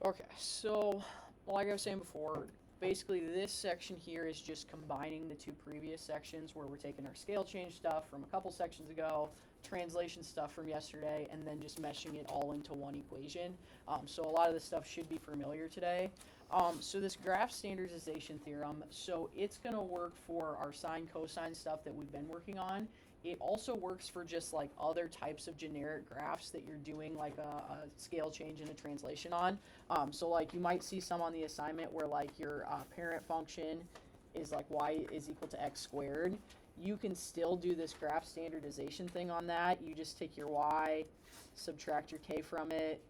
Okay, so like I was saying before, basically this section here is just combining the two previous sections where we're taking our scale change stuff from a couple sections ago, translation stuff from yesterday, and then just meshing it all into one equation. So a lot of this stuff should be familiar today. So this graph standardization theorem, so it's going to work for our sine cosine stuff that we've been working on. It also works for just like other types of generic graphs that you're doing like a scale change and a translation on. So like you might see some on the assignment where like your parent function is like y is equal to x squared. You can still do this graph standardization thing on that. You just take your y, subtract your k from it,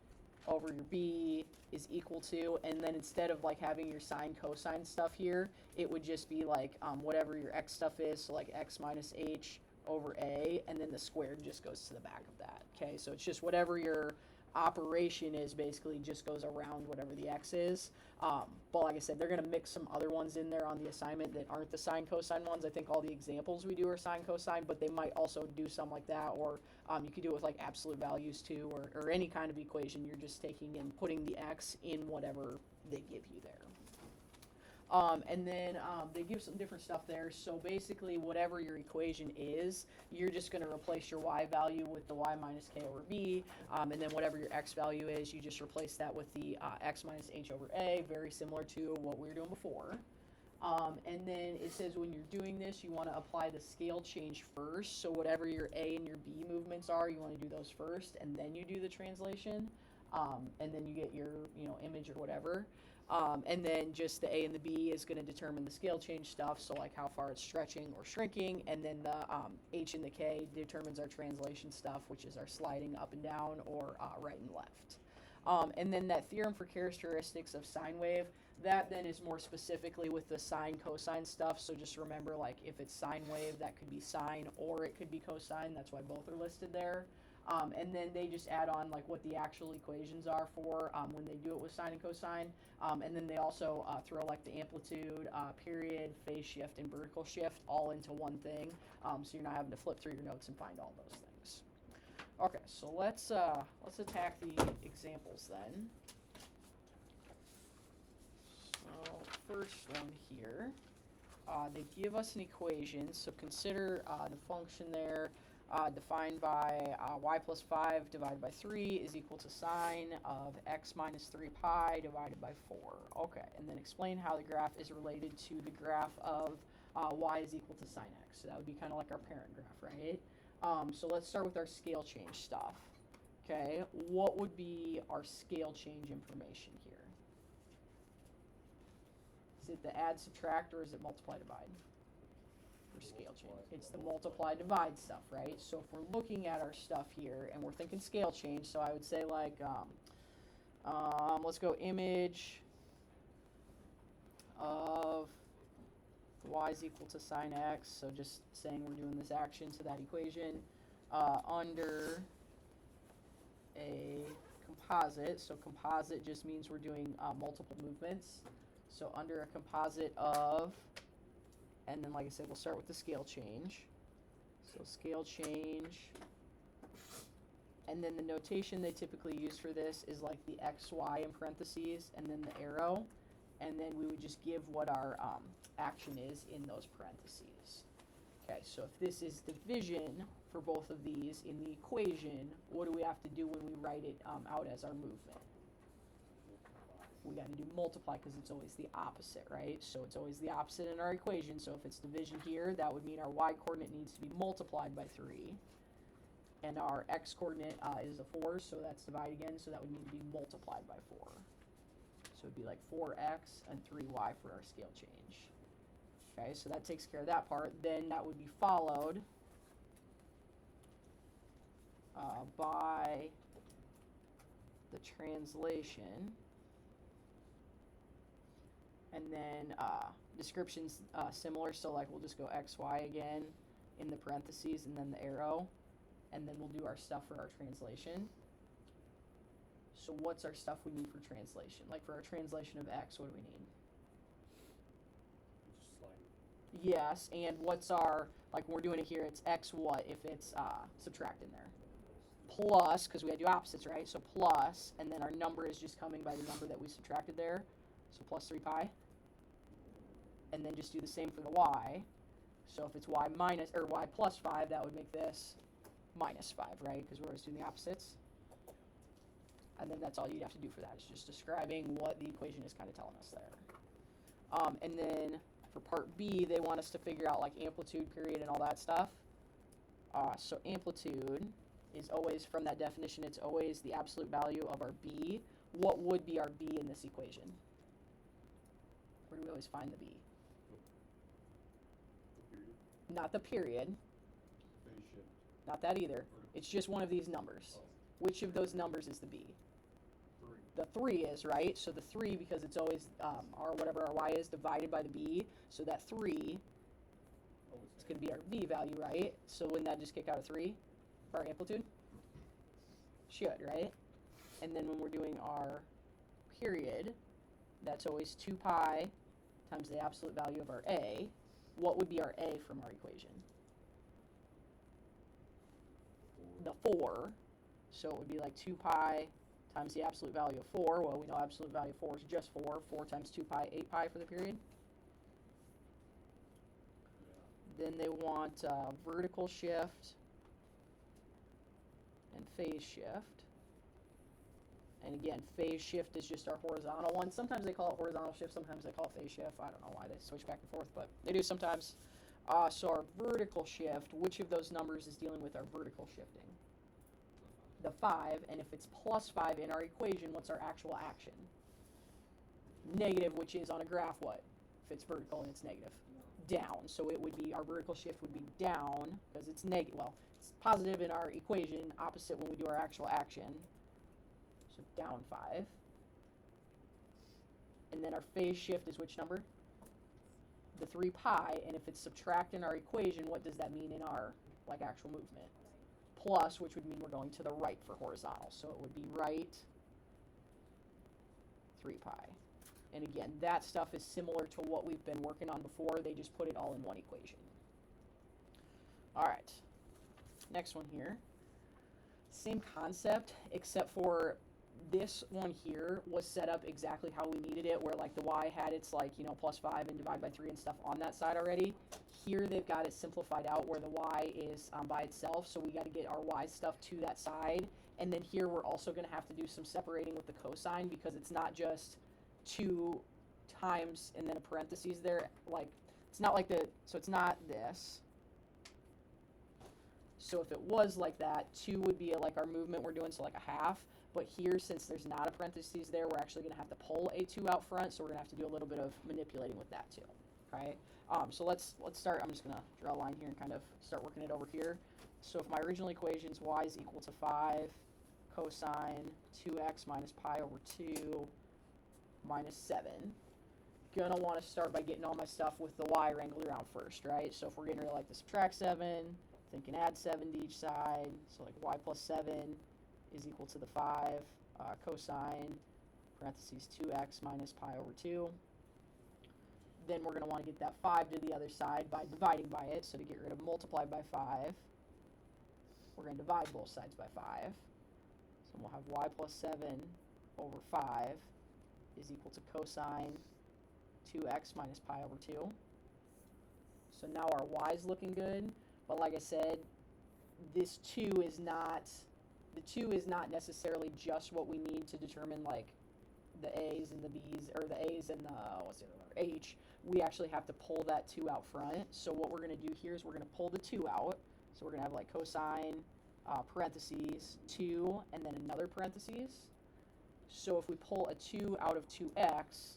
over your b is equal to, and then instead of like having your sine cosine stuff here, it would just be like whatever your x stuff is, so like x minus h over a, and then the squared just goes to the back of that. Okay, so it's just whatever your operation is basically just goes around whatever the x is. But like I said, they're going to mix some other ones in there on the assignment that aren't the sine cosine ones. I think all the examples we do are sine cosine, but they might also do some like that, or you could do it with like absolute values too, or any kind of equation. You're just taking and putting the x in whatever they give you there. And then they give some different stuff there. So basically, whatever your equation is, you're just going to replace your y value with the y minus k over b. And then whatever your x value is, you just replace that with the x minus h over a, very similar to what we were doing before. And then it says when you're doing this, you want to apply the scale change first. So whatever your a and your b movements are, you want to do those first, and then you do the translation. And then you get your image or whatever. And then just the A and the B is going to determine the scale change stuff, so like how far it's stretching or shrinking, and then the H and the K determines our translation stuff, which is our sliding up and down or right and left. And then that theorem for characteristics of sine wave, that then is more specifically with the sine cosine stuff. So just remember, like if it's sine wave, that could be sine or it could be cosine. That's why both are listed there. And then they just add on like what the actual equations are for when they do it with sine and cosine. And then they also throw like the amplitude, period, phase shift, and vertical shift all into one thing. So you're not having to flip through your notes and find all those things. Okay, so let's attack the examples then. So first one here, they give us an equation. So consider the function there. Defined by y plus 5 divided by 3 is equal to sine of x minus 3 pi divided by 4. Okay, and then explain how the graph is related to the graph of y is equal to sine x. So that would be kind of like our parent graph, right? So let's start with our scale change stuff. Okay, what would be our scale change information here? Is it the add, subtract, or is it multiply, divide? For scale change. It's the multiply divide stuff, right? So if we're looking at our stuff here and we're thinking scale change, so I would say like, let's go image of y is equal to sine x. So just saying we're doing this action to that equation under a composite. So composite just means we're doing multiple movements. So under a composite of, and then, like I said, we'll start with the scale change. So scale change. And then the notation they typically use for this is like the x, y in parentheses, and then the arrow. And then we would just give what our action is in those parentheses. Okay, so if this is division for both of these in the equation, what do we have to do when we write it out as our movement? We got to do multiply because it's always the opposite, right? So it's always the opposite in our equation. So if it's division here, that would mean our y coordinate needs to be multiplied by 3. And our x coordinate is a 4, so that's divide again. So that would need to be multiplied by 4. So it would be like 4x and 3y for our scale change. Okay, so that takes care of that part. Then that would be followed by the translation. And then description's similar, so like we'll just go x, y again in the parentheses and then the arrow. And then we'll do our stuff for our translation. So what's our stuff we need for translation? Like for our translation of x, what do we need? Just like Yes, and what's our, like when we're doing it here, it's x what if it's subtracting there? plus, because we had to do opposites, right? So plus, and then our number is just coming by the number that we subtracted there. So plus 3 pi. And then just do the same for the y. So if it's y minus, or y plus 5, that would make this minus 5, right? Because we're always doing the opposites. And then that's all you'd have to do for that. It's just describing what the equation is kind of telling us there. And then for part B, they want us to figure out like amplitude, period, and all that stuff. So amplitude is always, from that definition, it's always the absolute value of our B. What would be our B in this equation? Where do we always find the B? Not the period. Phase shift. Not that either. It's just one of these numbers. Which of those numbers is the B? 3. The 3 is, right? So the 3, because it's always our whatever our y is divided by the B. So that 3 is going to be our B value, right? So wouldn't that just kick out a 3 for our amplitude? Should, right? And then when we're doing our period, that's always 2 pi times the absolute value of our A. What would be our A from our equation? The 4. So it would be like 2 pi times the absolute value of 4. Well, we know absolute value of 4 is just 4. 4 times 2 pi, 8 pi for the period. Then they want vertical shift and phase shift. And again, phase shift is just our horizontal one. Sometimes they call it horizontal shift, sometimes they call it phase shift. I don't know why they switch back and forth, but they do sometimes. So our vertical shift, which of those numbers is dealing with our vertical shifting? The 5, and if it's plus 5 in our equation, what's our actual action? Negative, which is on a graph what? If it's vertical and it's negative? Down. So it would be, our vertical shift would be down, because it's negative. Well, it's positive in our equation, opposite when we do our actual action. So down 5. And then our phase shift is which number? The 3 pi, and if it's subtract in our equation, what does that mean in our like actual movement? Plus, which would mean we're going to the right for horizontal. So it would be right 3 pi. And again, that stuff is similar to what we've been working on before. They just put it all in one equation. All right. Next one here. Same concept, except for this one here was set up exactly how we needed it, where like the y had its like, you know, plus 5 and divide by 3 and stuff on that side already. Here they've got it simplified out where the y is by itself, so we got to get our y stuff to that side. And then here we're also going to have to do some separating with the cosine, because it's not just 2 times and then a parentheses there. Like, it's not like the, so it's not this. So if it was like that, 2 would be like our movement we're doing, so like a half. But here, since there's not a parentheses there, we're actually going to have to pull a 2 out front, so we're going to have to do a little bit of manipulating with that too. Okay? So let's start. I'm just going to draw a line here and kind of start working it over here. So if my original equation is y is equal to 5 cosine 2x minus pi over 2 minus 7, gonna want to start by getting all my stuff with the y wrangled around first, right? So if we're getting rid of like the subtract 7, thinking add 7 to each side, so like y plus 7 is equal to the 5 cosine parentheses 2x minus pi over 2. Then we're going to want to get that 5 to the other side by dividing by it. So to get rid of multiply by 5, we're going to divide both sides by 5. So we'll have y plus 7 over 5 is equal to cosine 2x minus pi over 2. So now our y is looking good. But like I said, this 2 is not... The 2 is not necessarily just what we need to determine like the A's and the B's, or the A's and the, what's the other one, H. We actually have to pull that 2 out front. So what we're going to do here is we're going to pull the 2 out. So we're going to have like cosine, parentheses, 2, and then another parentheses. So if we pull a 2 out of 2x,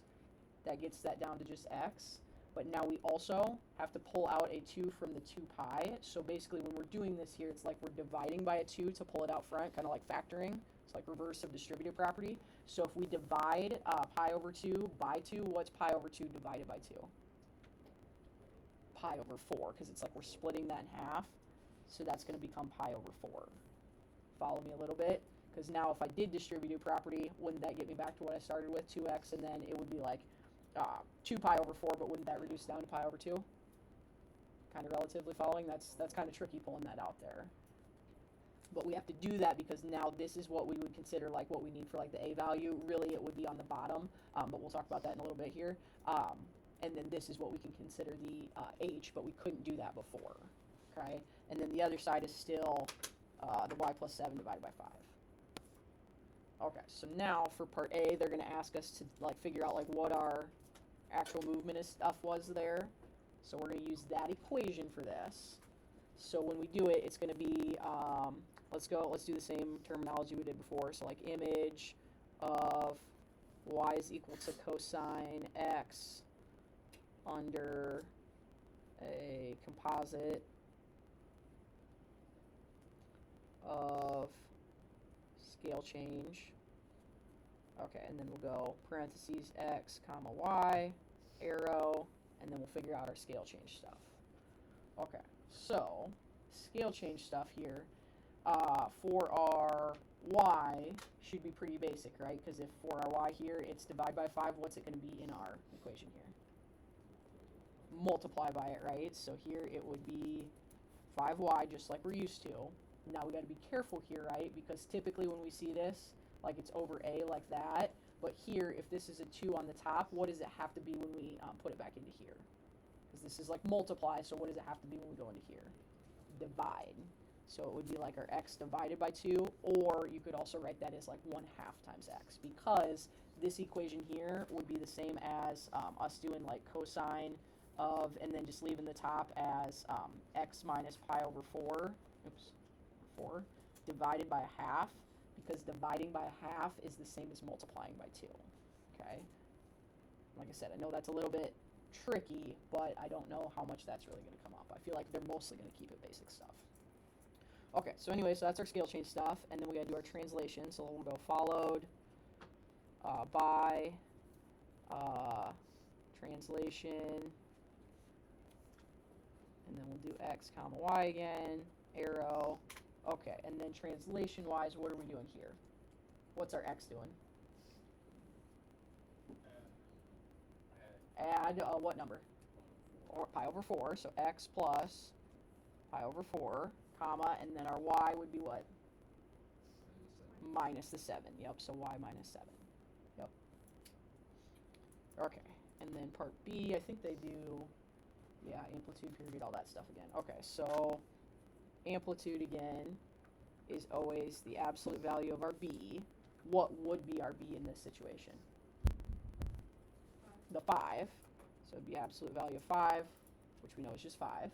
that gets that down to just x. But now we also have to pull out a 2 from the 2 pi. So basically when we're doing this here, it's like we're dividing by a 2 to pull it out front, kind of like factoring. It's like reverse of distributive property. So if we divide pi over 2 by 2, what's pi over 2 divided by 2? Pi over 4, because it's like we're splitting that in half. So that's going to become pi over 4. Follow me a little bit? Because now if I did distributive property, wouldn't that get me back to what I started with, 2x, and then it would be like 2 pi over 4, but wouldn't that reduce down to pi over 2? Kind of relatively following. That's kind of tricky pulling that out there. But we have to do that because now this is what we would consider like what we need for like the a value. Really, it would be on the bottom, but we'll talk about that in a little bit here. And then this is what we can consider the h, but we couldn't do that before. Okay, and then the other side is still the y plus 7 divided by 5. Okay, so now for part A, they're going to ask us to like figure out like what our actual movement and stuff was there. So we're going to use that equation for this. So when we do it, it's going to be, let's do the same terminology we did before. So like image of y is equal to cosine x under a composite of scale change. Okay, and then we'll go parentheses x comma y, arrow, and then we'll figure out our scale change stuff. Okay, so scale change stuff here for our y should be pretty basic, right? Because if for our y here, it's divide by 5, what's it going to be in our equation here? Multiply by it, right? So here it would be 5y, just like we're used to. Now we got to be careful here, right? Because typically when we see this, like it's over a like that. But here, if this is a 2 on the top, what does it have to be when we put it back into here? Because this is like multiply, so what does it have to be when we go into here? Divide. So it would be like our x divided by 2, or you could also write that as like 1/2 times x, because this equation here would be the same as us doing like cosine of, and then just leaving the top as x minus pi over 4, 4, divided by 1/2, because dividing by 1/2 is the same as multiplying by 2, okay? Like I said, I know that's a little bit tricky, but I don't know how much that's really going to come up. I feel like they're mostly going to keep it basic stuff. Okay, so anyway, so that's our scale change stuff, and then we got to do our translation, so we'll go followed by translation, and then we'll do x comma y again, arrow. Okay, and then translation-wise, what are we doing here? What's our x doing? Add what number? Or pi over 4, so x plus pi over 4, comma, and then our y would be what? Minus the 7. Yep, so y minus 7. Yep. Okay, and then part B, I think they do, yeah, amplitude, period, all that stuff again. Okay, so amplitude again is always the absolute value of our b. What would be our b in this situation? The 5. So it'd be absolute value of 5, which we know is just 5.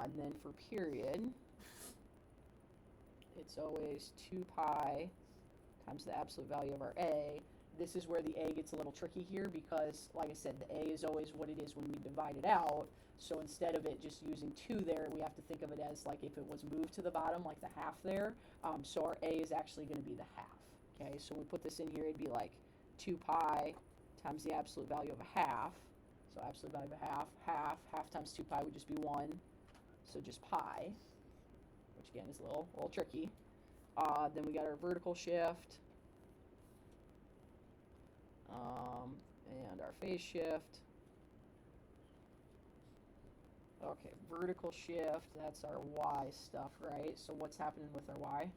And then for period, it's always 2 pi times the absolute value of our a. This is where the a gets a little tricky here because, like I said, the a is always what it is when we divide it out. So instead of it just using 2 there, we have to think of it as like if it was moved to the bottom, like the half there. So our a is actually going to be the half. Okay, so we put this in here, it'd be like 2 pi times the absolute value of a half. So absolute value of a half times 2 pi would just be 1. So just pi, which again is a little tricky. Then we got our vertical shift. And our phase shift. Okay, vertical shift, that's our y stuff, right? So what's happening with our y?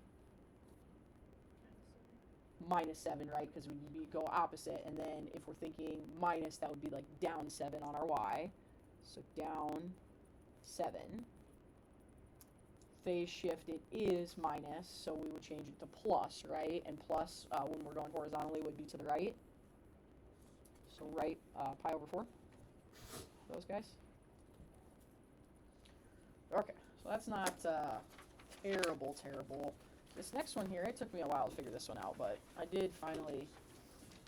Minus 7, right? Because we go opposite, and then if we're thinking minus, that would be like down 7 on our y. So down 7. Phase shift, it is minus, so we would change it to plus, right? And plus, when we're going horizontally, would be to the right. So right pi over 4, those guys. Okay, so that's not terrible. This next one here, it took me a while to figure this one out, but I did finally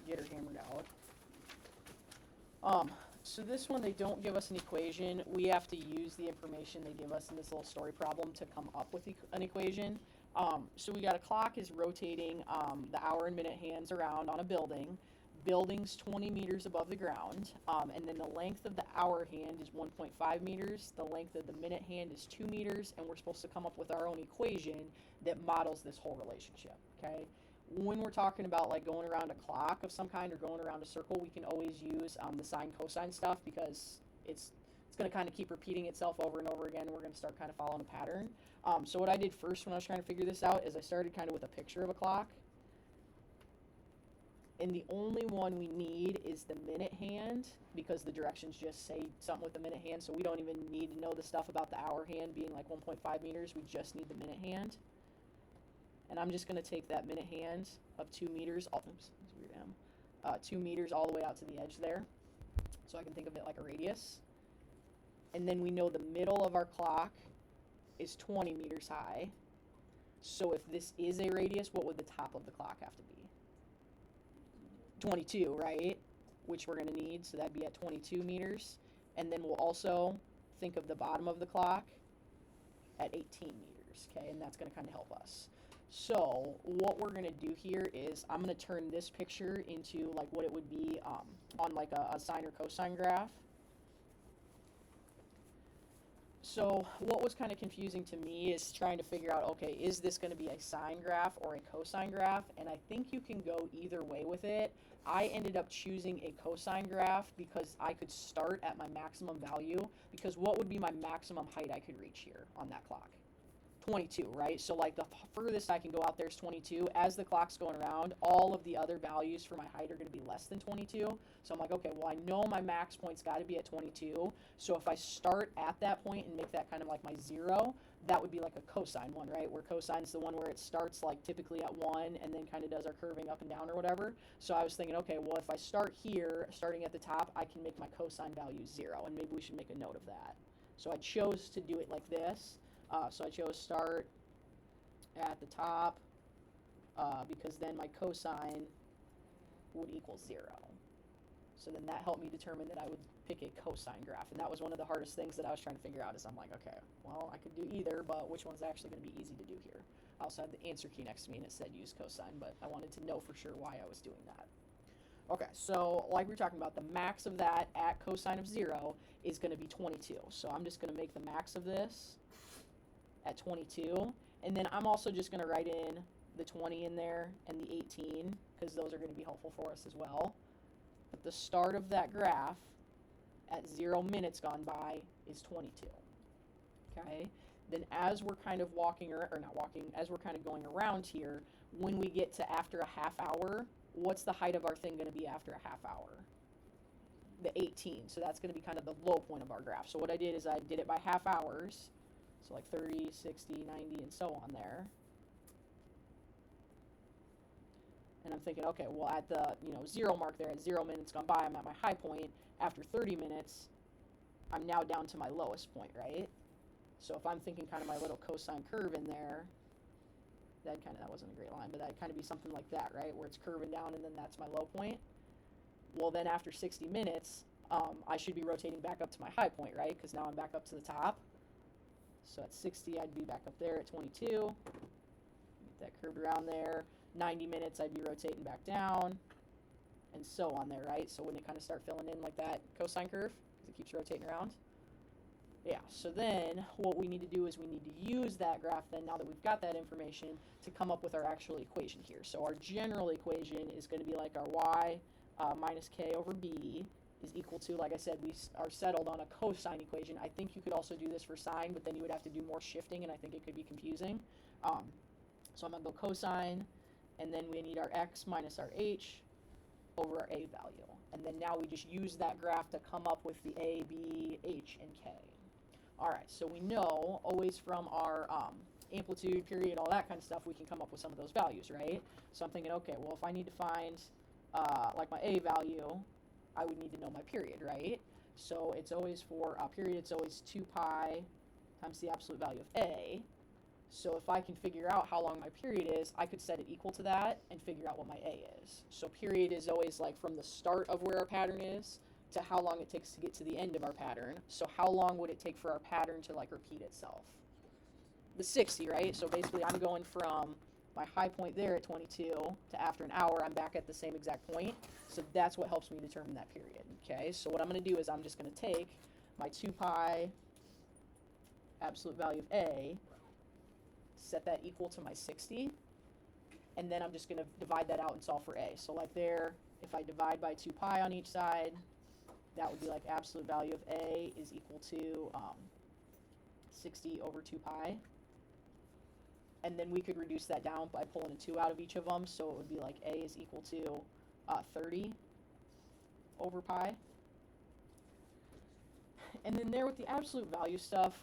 get her hammered out. So this one, they don't give us an equation. We have to use the information they give us in this little story problem to come up with an equation. So we got a clock is rotating the hour and minute hands around on a building. Building's 20 meters above the ground, and then the length of the hour hand is 1.5 meters, the length of the minute hand is 2 meters, and we're supposed to come up with our own equation that models this whole relationship, okay? When we're talking about like going around a clock of some kind or going around a circle, we can always use the sine cosine stuff because it's it's going to kind of keep repeating itself over and over again. We're going to start kind of following a pattern. So what I did first when I was trying to figure this out is I started kind of with a picture of a clock. And the only one we need is the minute hand, because the directions just say something with the minute hand, so we don't even need to know the stuff about the hour hand being like 1.5 meters. We just need the minute hand. And I'm just going to take that minute hand of 2 meters, oops, that's weird, 2 meters all the way out to the edge there. So I can think of it like a radius. And then we know the middle of our clock is 20 meters high. So if this is a radius, what would the top of the clock have to be? 22, right? Which we're going to need, so that'd be at 22 meters. And then we'll also think of the bottom of the clock at 18 meters, okay? And that's going to kind of help us. So what we're going to do here is I'm going to turn this picture into like what it would be on like a sine or cosine graph. So what was kind of confusing to me is trying to figure out, okay, is this going to be a sine graph or a cosine graph? And I think you can go either way with it. I ended up choosing a cosine graph because I could start at my maximum value, because what would be my maximum height I could reach here on that clock? 22, right? So like the furthest I can go out there is 22. As the clock's going around, all of the other values for my height are going to be less than 22. So I'm like, okay, well, I know my max point's got to be at 22. So if I start at that point and make that kind of like my 0, that would be like a cosine one, right? Where cosine's the one where it starts like typically at 1 and then kind of does our curving up and down or whatever. So I was thinking, okay, well, if I start here, starting at the top, I can make my cosine value 0, and maybe we should make a note of that. So I chose to do it like this. So I chose start at the top because then my cosine would equal 0. So then that helped me determine that I would pick a cosine graph. And that was one of the hardest things that I was trying to figure out, is I'm like, okay, well, I could do either, but which one's actually going to be easy to do here? I also had the answer key next to me and it said use cosine, but I wanted to know for sure why I was doing that. Okay, so like we were talking about, the max of that at cosine of 0 is going to be 22. So I'm just going to make the max of this at 22, and then I'm also just going to write in the 20 in there and the 18, because those are going to be helpful for us as well. But the start of that graph at 0 minutes gone by is 22. Okay, then as we're kind of walking, or not walking, as we're kind of going around here, when we get to after a half hour, what's the height of our thing going to be after a half hour? The 18. So that's going to be kind of the low point of our graph. So what I did is I did it by half hours. So like 30, 60, 90, and so on there. And I'm thinking, okay, well, at the 0 mark there, at 0 minutes gone by, I'm at my high point. After 30 minutes, I'm now down to my lowest point, right? So if I'm thinking kind of my little cosine curve in there, that wasn't a great line, but that'd kind of be something like that, right? Where it's curving down and then that's my low point. Well, then after 60 minutes, I should be rotating back up to my high point, right? Because now I'm back up to the top. So at 60, I'd be back up there at 22. Get that curved around there. 90 minutes, I'd be rotating back down, and so on there, right? So when it kind of start filling in like that cosine curve, because it keeps rotating around. Yeah, so then what we need to do is we need to use that graph then, now that we've got that information, to come up with our actual equation here. So our general equation is going to be like our y minus k over b is equal to, like I said, we are settled on a cosine equation. I think you could also do this for sine, but then you would have to do more shifting, and I think it could be confusing. So I'm going to go cosine, and then we need our x minus our h over our a value. And then now we just use that graph to come up with the a, b, h, and k. All right, so we know always from our amplitude, period, all that kind of stuff, we can come up with some of those values, right? So I'm thinking, okay, well, if I need to find like my a value, I would need to know my period, right? So it's always for period, it's always 2 pi times the absolute value of a. So if I can figure out how long my period is, I could set it equal to that and figure out what my a is. So period is always like from the start of where our pattern is to how long it takes to get to the end of our pattern. So how long would it take for our pattern to like repeat itself? The 60, right? So basically I'm going from my high point there at 22 to after an hour, I'm back at the same exact point. So that's what helps me determine that period, okay? So what I'm going to do is I'm just going to take my 2 pi absolute value of a, set that equal to my 60, and then I'm just going to divide that out and solve for a. So like there, if I divide by 2 pi on each side, that would be like absolute value of A is equal to 60 over 2 pi. And then we could reduce that down by pulling a 2 out of each of them, so it would be like A is equal to 30 over pi. And then there with the absolute value stuff,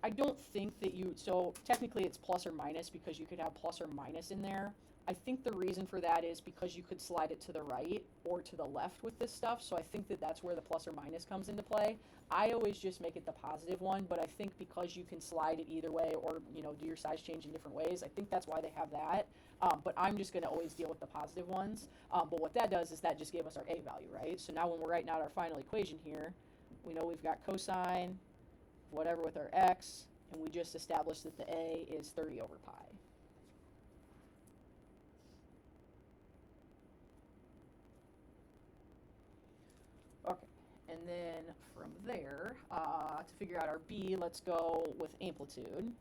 I don't think that so technically it's plus or minus because you could have plus or minus in there. I think the reason for that is because you could slide it to the right or to the left with this stuff, so I think that that's where the plus or minus comes into play. I always just make it the positive one, but I think because you can slide it either way or, do your size change in different ways, I think that's why they have that. But I'm just going to always deal with the positive ones. But what that does is that just gave us our A value, right? So now when we're writing out our final equation here, we know we've got cosine, whatever with our x, and we just established that the A is 30 over pi. Okay, and then from there, to figure out our B, let's go with amplitude.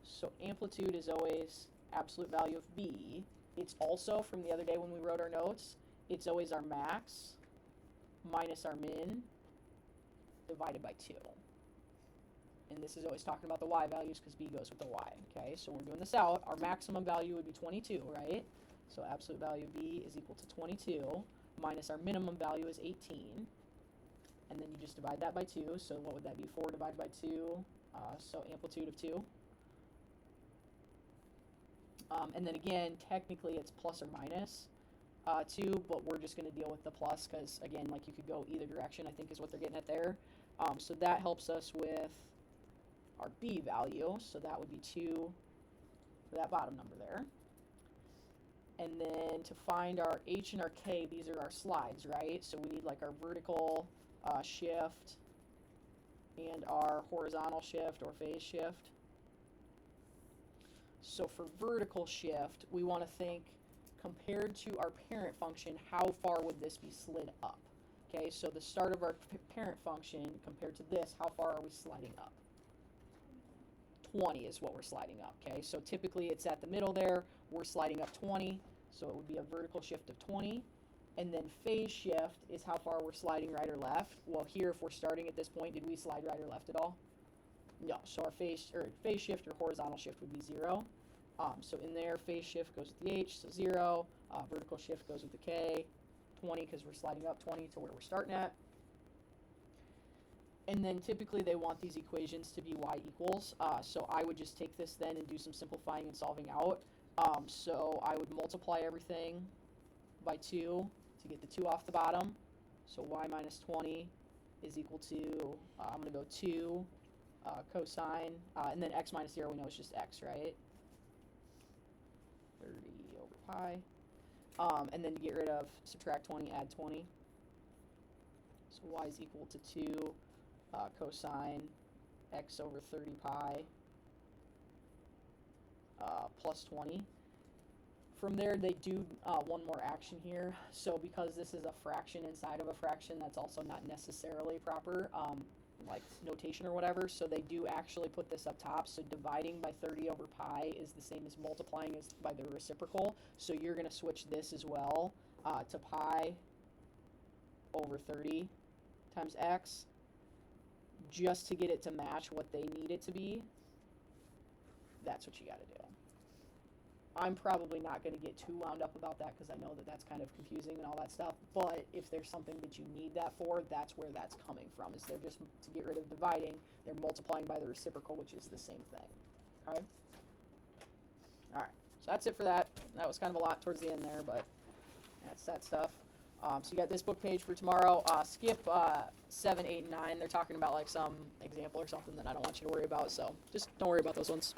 So amplitude is always absolute value of B. It's also, from the other day when we wrote our notes, it's always our max minus our min divided by 2. And this is always talking about the y values because B goes with the y, okay? So we're doing this out. Our maximum value would be 22, right? So absolute value of B is equal to 22 minus our minimum value is 18. And then you just divide that by 2. So what would that be? 4 divided by 2. So amplitude of 2. And then again, technically it's plus or minus 2, but we're just going to deal with the plus because, again, like you could go either direction, I think is what they're getting at there. So that helps us with our B value. So that would be 2 for that bottom number there. And then to find our H and our K, these are our slides, right? So we need like our vertical shift and our horizontal shift or phase shift. So for vertical shift, we want to think compared to our parent function, how far would this be slid up? Okay, so the start of our parent function compared to this, how far are we sliding up? 20 is what we're sliding up, okay? So typically it's at the middle there, we're sliding up 20, so it would be a vertical shift of 20. And then phase shift is how far we're sliding right or left. Well, here if we're starting at this point, did we slide right or left at all? No, so our phase shift or horizontal shift would be 0. So in there, phase shift goes with the H, so 0. Vertical shift goes with the K, 20, because we're sliding up 20 to where we're starting at. And then typically they want these equations to be y equals. So I would just take this then and do some simplifying and solving out. So I would multiply everything by 2 to get the 2 off the bottom. So y minus 20 is equal to, I'm going to go 2 cosine, and then x minus 0 we know is just x, right? 30 over pi. And then to get rid of, subtract 20, add 20. So y is equal to 2 cosine x over 30 pi plus 20. From there, they do one more action here. So because this is a fraction inside of a fraction, that's also not necessarily proper, like notation or whatever. So they do actually put this up top. So dividing by 30 over pi is the same as multiplying by the reciprocal. So you're going to switch this as well to pi over 30 times x just to get it to match what they need it to be. That's what you got to do. I'm probably not going to get too wound up about that because I know that that's kind of confusing and all that stuff, but if there's something that you need that for, that's where that's coming from, is they're just, to get rid of dividing, they're multiplying by the reciprocal, which is the same thing. Okay? Alright, so that's it for that. That was kind of a lot towards the end there, but that's that stuff. So you got this book page for tomorrow. Skip 7, 8, and 9. They're talking about like some example or something that I don't want you to worry about, so just don't worry about those ones.